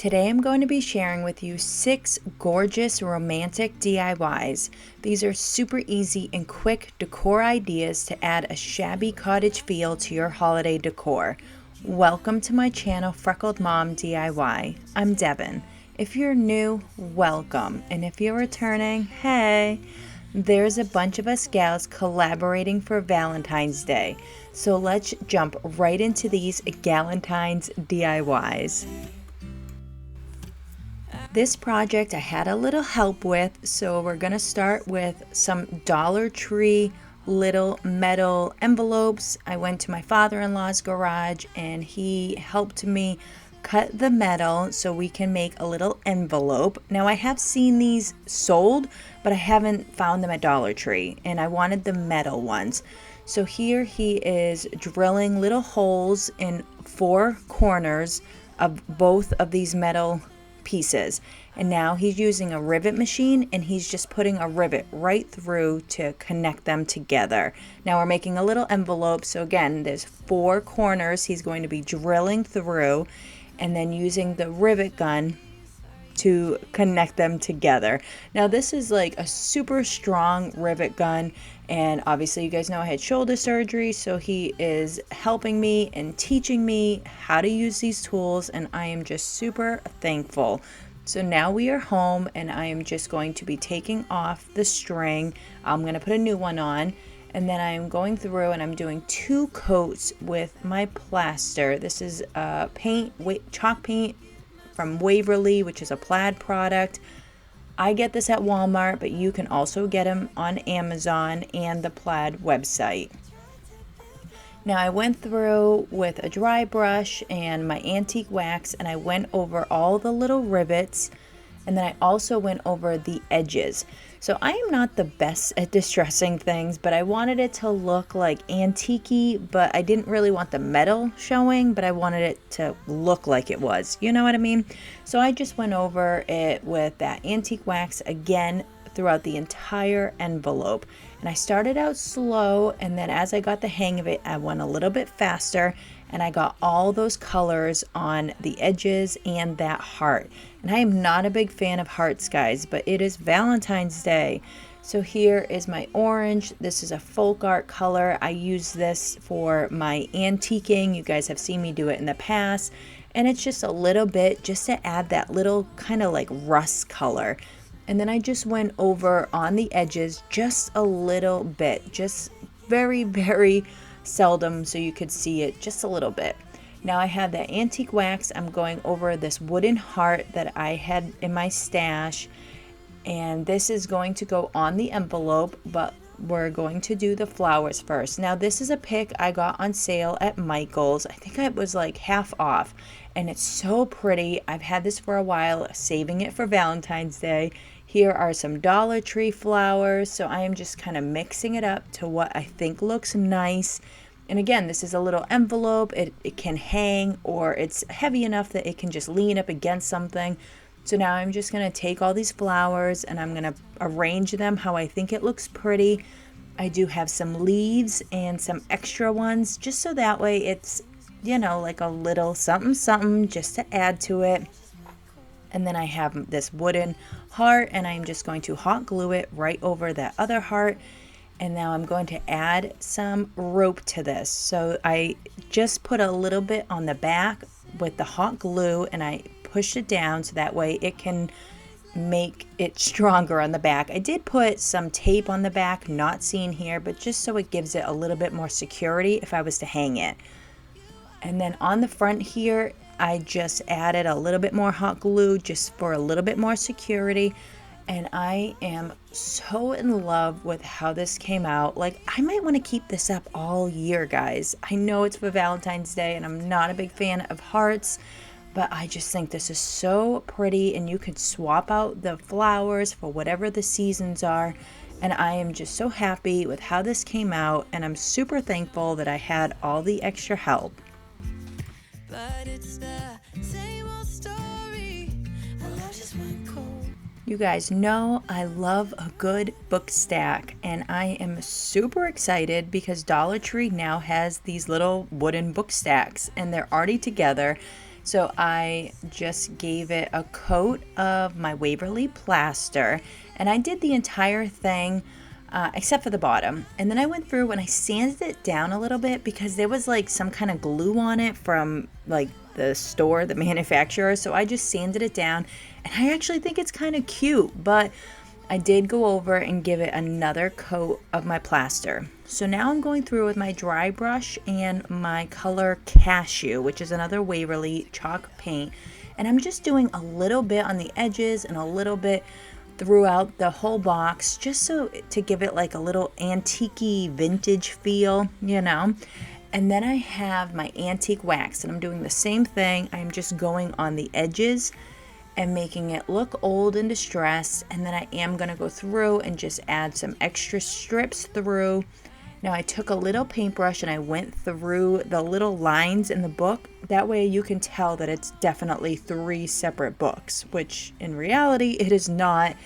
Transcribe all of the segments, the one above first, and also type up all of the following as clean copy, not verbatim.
Today I'm going to be sharing with you 6 gorgeous romantic DIYs. These are super easy and quick decor ideas to add a shabby cottage feel to your holiday decor. Welcome to my channel, Freckled Mom DIY. I'm Devin. If you're new, welcome. And if you're returning, hey! There's a bunch of us gals collaborating for Valentine's Day. So let's jump right into these Galentines DIYs. This project I had a little help with, so we're going to start with some Dollar Tree little metal envelopes. I went to my father-in-law's garage and he helped me cut the metal so we can make a little envelope. Now I have seen these sold, but I haven't found them at Dollar Tree, and I wanted the metal ones. So here he is drilling little holes in 4 corners of both of these metal pieces, and now he's using a rivet machine and he's just putting a rivet right through to connect them together. Now we're making a little envelope, so again there's 4 corners he's going to be drilling through and then using the rivet gun to connect them together. Now this is like a super strong rivet gun, and obviously you guys know I had shoulder surgery, so he is helping me and teaching me how to use these tools, and I am just super thankful. So now we are home and I am just going to be taking off the string. I'm going to put a new one on, and then I am going through and I'm doing 2 coats with my plaster. This is chalk paint from Waverly, which is a plaid product. I get this at Walmart, but you can also get them on Amazon and the plaid website. Now I went through with a dry brush and my antique wax, and I went over all the little rivets, and then I also went over the edges. So I am not the best at distressing things, but I wanted it to look like antique-y, but I didn't really want the metal showing, but I wanted it to look like it was. You know what I mean? So I just went over it with that antique wax again throughout the entire envelope. And I started out slow, and then as I got the hang of it, I went a little bit faster, and I got all those colors on the edges and that heart. And I am not a big fan of hearts, guys, but it is Valentine's Day. So here is my orange. This is a folk art color. I use this for my antiquing. You guys have seen me do it in the past. And it's just a little bit just to add that little kind of like rust color. And then I just went over on the edges just a little bit, just very, very seldom so you could see it just a little bit. Now I have that antique wax. I'm going over this wooden heart that I had in my stash, and this is going to go on the envelope, but we're going to do the flowers first. Now this is a pick I got on sale at Michael's. I think it was like half off, and it's so pretty. I've had this for a while, saving it for Valentine's Day. Here are some Dollar Tree flowers, so I am just kind of mixing it up to what I think looks nice. And again, this is a little envelope. It can hang, or it's heavy enough that it can just lean up against something. So now I'm just going to take all these flowers and I'm going to arrange them how I think it looks pretty. I do have some leaves and some extra ones, just so that way it's, you know, like a little something something just to add to it. And then I have this wooden heart, and I'm just going to hot glue it right over that other heart. And now I'm going to add some rope to this. So I just put a little bit on the back with the hot glue, and I pushed it down so that way it can make it stronger on the back. I did put some tape on the back, not seen here, but just so it gives it a little bit more security if I was to hang it. And then on the front here, I just added a little bit more hot glue just for a little bit more security. And I am so in love with how this came out. Like, I might want to keep this up all year, guys. I know it's for Valentine's Day and I'm not a big fan of hearts, but I just think this is so pretty, and you could swap out the flowers for whatever the seasons are. And I am just so happy with how this came out, and I'm super thankful that I had all the extra help. But it's the same old story. My love just went cold. You guys know I love a good book stack, and I am super excited because Dollar Tree now has these little wooden book stacks, and they're already together. So I just gave it a coat of my Waverly plaster, and I did the entire thing except for the bottom. And then I went through and I sanded it down a little bit because there was like some kind of glue on it from like the store, the manufacturer. So I just sanded it down, and I actually think it's kind of cute, but I did go over and give it another coat of my plaster. So now I'm going through with my dry brush and my color Cashew, which is another Waverly chalk paint. And I'm just doing a little bit on the edges and a little bit throughout the whole box, just so to give it like a little antique-y vintage feel, you know. And then I have my antique wax, and I'm doing the same thing. I'm just going on the edges and making it look old and distressed, and then I am going to go through and just add some extra strips through. Now I took a little paintbrush and I went through the little lines in the book. That way you can tell that it's definitely 3 separate books, which in reality it is not.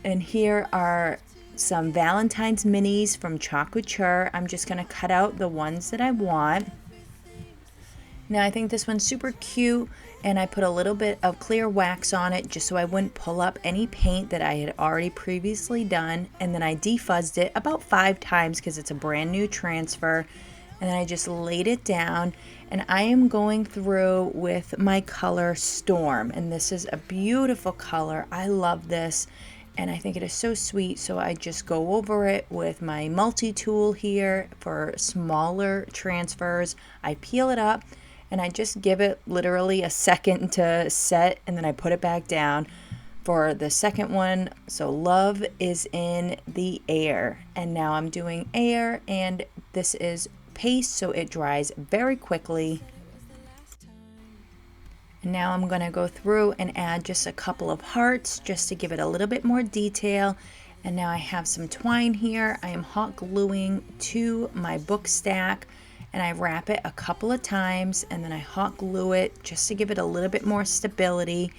And here are some Valentine's minis from Club Couture. I'm just going to cut out the ones that I want. Now I think this one's super cute, and I put a little bit of clear wax on it just so I wouldn't pull up any paint that I had already previously done. And then I defuzzed it about 5 times because it's a brand new transfer. And then I just laid it down, and I am going through with my color Storm, and this is a beautiful color. I love this, and I think it is so sweet. So I just go over it with my multi-tool here for smaller transfers. I peel it up, and I just give it literally a second to set, and then I put it back down for the second one. So Love is in the Air, and now I'm doing Air, and this is paste, so it dries very quickly. And now I'm going to go through and add just a couple of hearts just to give it a little bit more detail. And now I have some twine here. I am hot gluing to my book stack, and I wrap it a couple of times, and then I hot glue it just to give it a little bit more stability.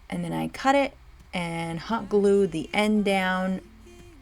And then I cut it and hot glue the end down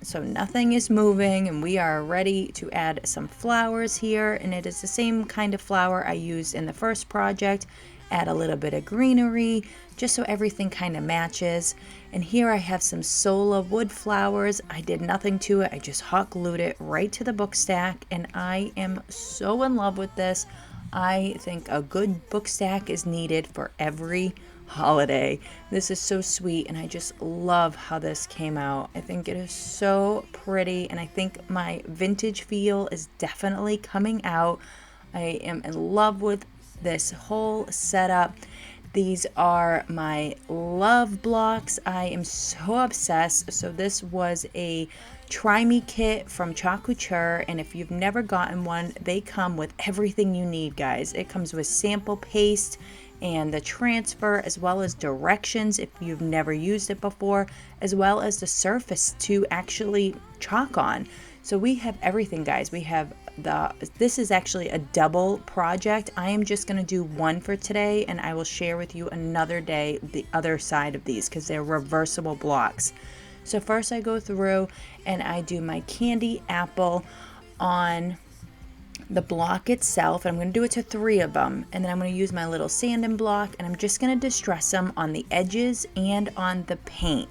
so nothing is moving, and we are ready to add some flowers here. And it is the same kind of flower I used in the first project. Add a little bit of greenery just so everything kind of matches. And here I have some Sola wood flowers. I did nothing to it. I just hot glued it right to the book stack, and I am so in love with this. I think a good book stack is needed for every holiday. This is so sweet, and I just love how this came out. I think it is so pretty, and I think my vintage feel is definitely coming out. I am in love with this whole setup. These are my love blocks. I am so obsessed. So this was a Try Me kit from Club Couture, and if you've never gotten one, they come with everything you need, guys. It comes with sample paste and the transfer, as well as directions if you've never used it before, as well as the surface to actually chalk on. So we have everything, guys. We have this is actually a double project. I am just going to do one for today, and I will share with you another day the other side of these because they're reversible blocks. So first I go through and I do my candy apple on the block itself. I'm going to do it to 3 of them, and then I'm going to use my little sanding block, and I'm just going to distress them on the edges and on the paint.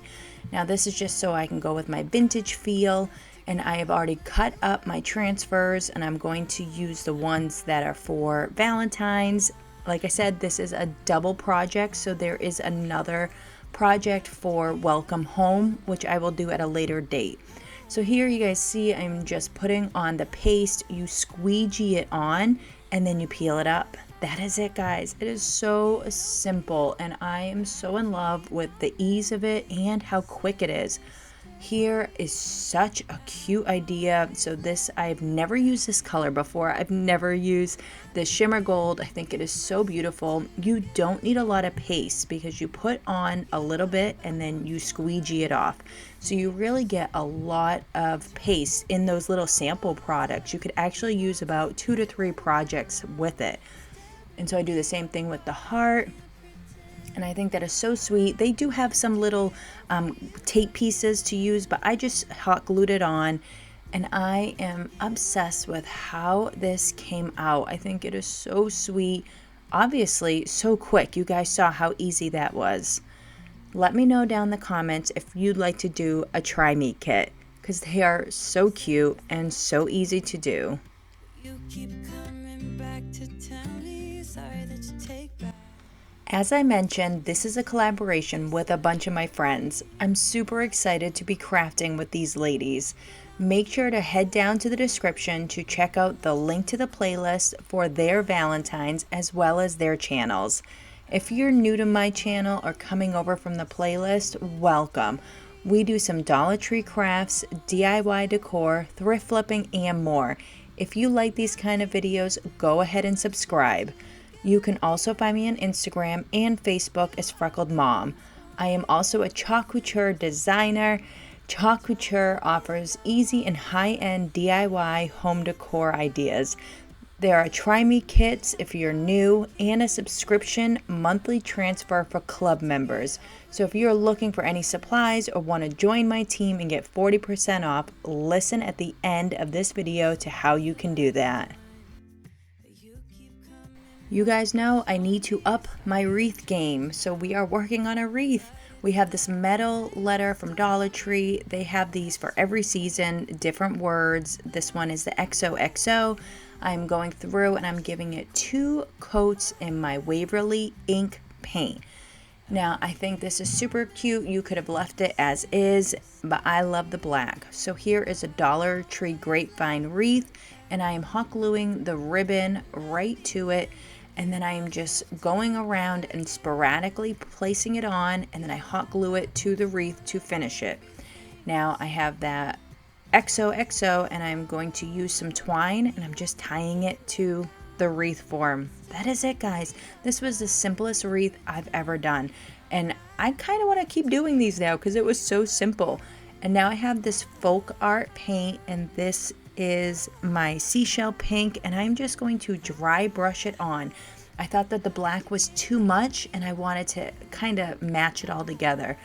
Now this is just so I can go with my vintage feel, and I have already cut up my transfers, and I'm going to use the ones that are for Valentines. Like I said, this is a double project, so there is another project for Welcome Home, which I will do at a later date. So here you guys see I'm just putting on the paste. You squeegee it on, and then you peel it up. That is it, guys. It is so simple, and I am so in love with the ease of it and how quick it is. Here is such a cute idea. So this, I've never used this color before. I've never used the shimmer gold. I think it is so beautiful. You don't need a lot of paste because you put on a little bit and then you squeegee it off. So you really get a lot of paste in those little sample products. You could actually use about 2 to 3 projects with it. And so I do the same thing with the heart. And I think that is so sweet. They do have some little tape pieces to use, but I just hot glued it on, and I am obsessed with how this came out. I think it is so sweet. obviously so quick. You guys saw how easy that was. Let me know down in the comments if you'd like to do a try me kit, because they are so cute and so easy to do. You keep coming back to tell me sorry that you take back. As I mentioned, this is a collaboration with a bunch of my friends. I'm super excited to be crafting with these ladies. Make sure to head down to the description to check out the link to the playlist for their Valentines as well as their channels. If you're new to my channel or coming over from the playlist, welcome. We do some Dollar Tree crafts, DIY decor, thrift flipping, and more. If you like these kind of videos, go ahead and subscribe. You can also find me on Instagram and Facebook as Freckled Mom. I am also a Chalk Couture designer. Chalk Couture offers easy and high-end DIY home decor ideas. There are Try Me kits if you're new, and a subscription monthly transfer for club members. So if you're looking for any supplies or want to join my team and get 40% off, listen at the end of this video to how you can do that. You guys know I need to up my wreath game, so we are working on a wreath. We have this metal letter from Dollar Tree. They have these for every season, different words. This one is the XOXO. I'm going through and I'm giving it 2 coats in my Waverly ink paint. Now, I think this is super cute. You could have left it as is, but I love the black. So here is a Dollar Tree grapevine wreath, and I am hot gluing the ribbon right to it. And then I am just going around and sporadically placing it on, and then I hot glue it to the wreath to finish it. Now I have that XOXO, and I'm going to use some twine, and I'm just tying it to the wreath form. That is it, guys. This was the simplest wreath I've ever done, and I kind of want to keep doing these now because it was so simple. And now I have this folk art paint, and this is my seashell pink, and I'm just going to dry brush it on. I thought that the black was too much, and I wanted to kind of match it all together.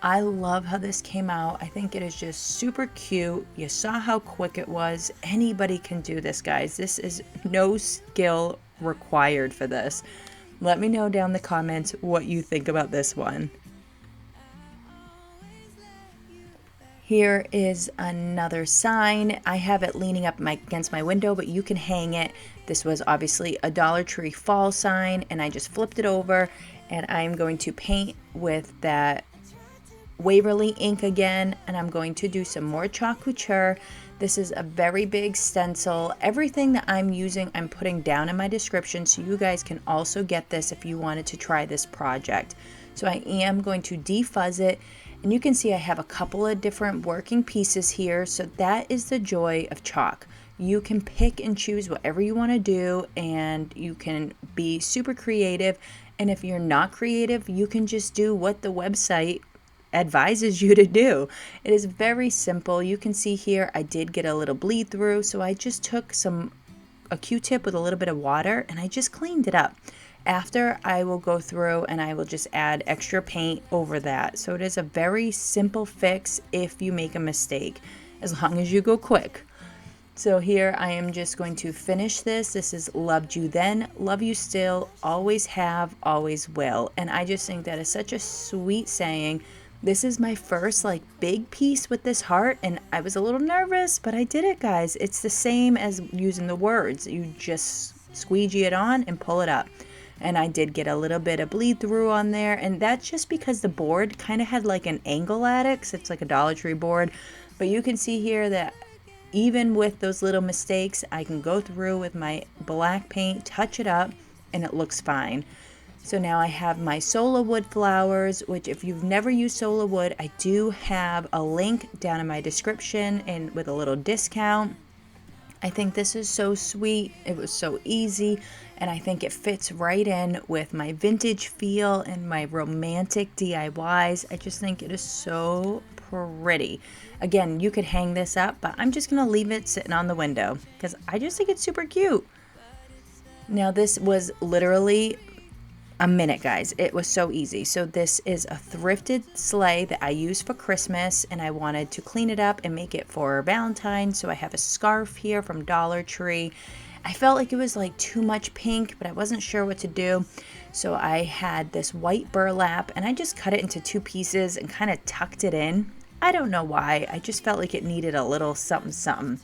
I love how this came out. I think it is just super cute. You saw how quick it was. Anybody can do this, guys. This is no skill required for this. Let me know down in the comments what you think about this one. Here is another sign. I have it leaning up against my window, but you can hang it. This was obviously a Dollar Tree fall sign, and I just flipped it over, and I'm going to paint with that Waverly ink again, and I'm going to do some more Chalk Couture. This is a very big stencil. Everything that I'm using, I'm putting down in my description, so you guys can also get this if you wanted to try this project. So I am going to defuzz it, and you can see I have a couple of different working pieces here. So that is the joy of chalk. You can pick and choose whatever you want to do, and you can be super creative. And if you're not creative, you can just do what the website advises you to do. It is very simple. You can see here I did get a little bleed through, so I just took a Q-tip with a little bit of water, and I just cleaned it up. After, I will go through and I will just add extra paint over that. So it is a very simple fix if you make a mistake, as long as you go quick. So here I am just going to finish this. This is Loved You Then, Love You Still, Always Have, Always Will. And I just think that is such a sweet saying. This is my first big piece with this heart, and I was a little nervous, but I did it, guys. It's the same as using the words. You just squeegee it on and pull it up. And I did get a little bit of bleed through on there, and that's just because the board kind of had an angle at it, 'cause it's like a Dollar Tree board. But you can see here that even with those little mistakes, I can go through with my black paint, touch it up, and it looks fine. So now I have my Sola wood flowers, which if you've never used Sola wood, I do have a link down in my description and with a little discount. I think this is so sweet. It was so easy, and I think it fits right in with my vintage feel and my romantic DIYs. I just think it is so pretty. Again, you could hang this up, but I'm just gonna leave it sitting on the window because I just think it's super cute. Now this was literally a minute, guys. It was so easy. So this is a thrifted sleigh that I use for Christmas, and I wanted to clean it up and make it for Valentine. So I have a scarf here from Dollar Tree. I felt like it was like too much pink, but I wasn't sure what to do. So I had this white burlap and I just cut it into 2 pieces and kind of tucked it in. I don't know why, I just felt like it needed a little something something.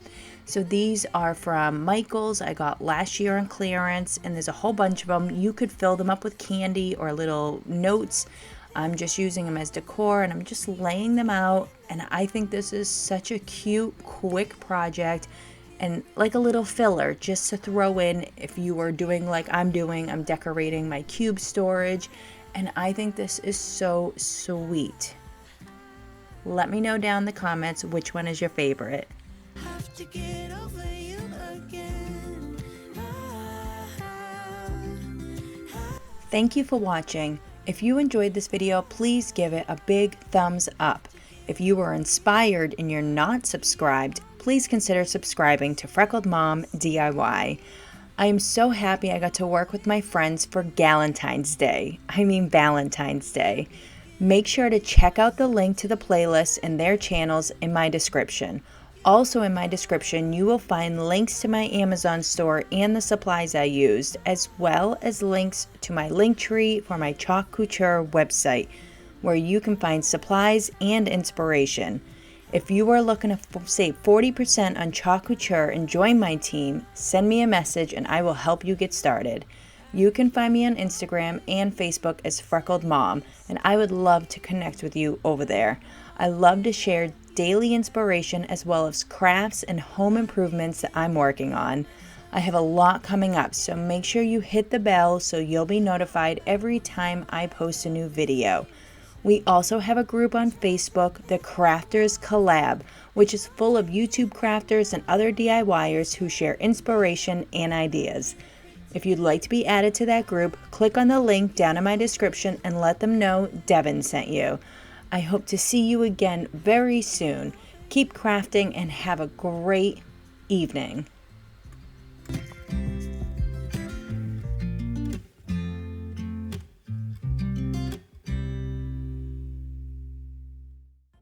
So these are from Michael's. I got last year on clearance, and there's a whole bunch of them. You could fill them up with candy or little notes. I'm just using them as decor, and I'm just laying them out. And I think this is such a cute, quick project and like a little filler just to throw in if you were doing like I'm doing. I'm decorating my cube storage, and I think this is so sweet. Let me know down in the comments which one is your favorite. Have to get over you again. Thank you for watching. If you enjoyed this video, please give it a big thumbs up. If you were inspired and you're not subscribed, please consider subscribing to Freckled Mom DIY. I am so happy I got to work with my friends for Galentine's Day. I mean Valentine's Day. Make sure to check out the link to the playlist and their channels in my description. Also in my description, you will find links to my Amazon store and the supplies I used, as well as links to my link tree for my Chalk Couture website, where you can find supplies and inspiration. If you are looking to save 40% on Chalk Couture and join my team, send me a message and I will help you get started. You can find me on Instagram and Facebook as Freckled Mom, and I would love to connect with you over there. I love to share daily inspiration as well as crafts and home improvements that I'm working on. I have a lot coming up, so make sure you hit the bell so you'll be notified every time I post a new video. We also have a group on Facebook, the Crafters Collab, which is full of YouTube crafters and other DIYers who share inspiration and ideas. If you'd like to be added to that group, click on the link down in my description and let them know Devin sent you. I hope to see you again very soon. Keep crafting and have a great evening.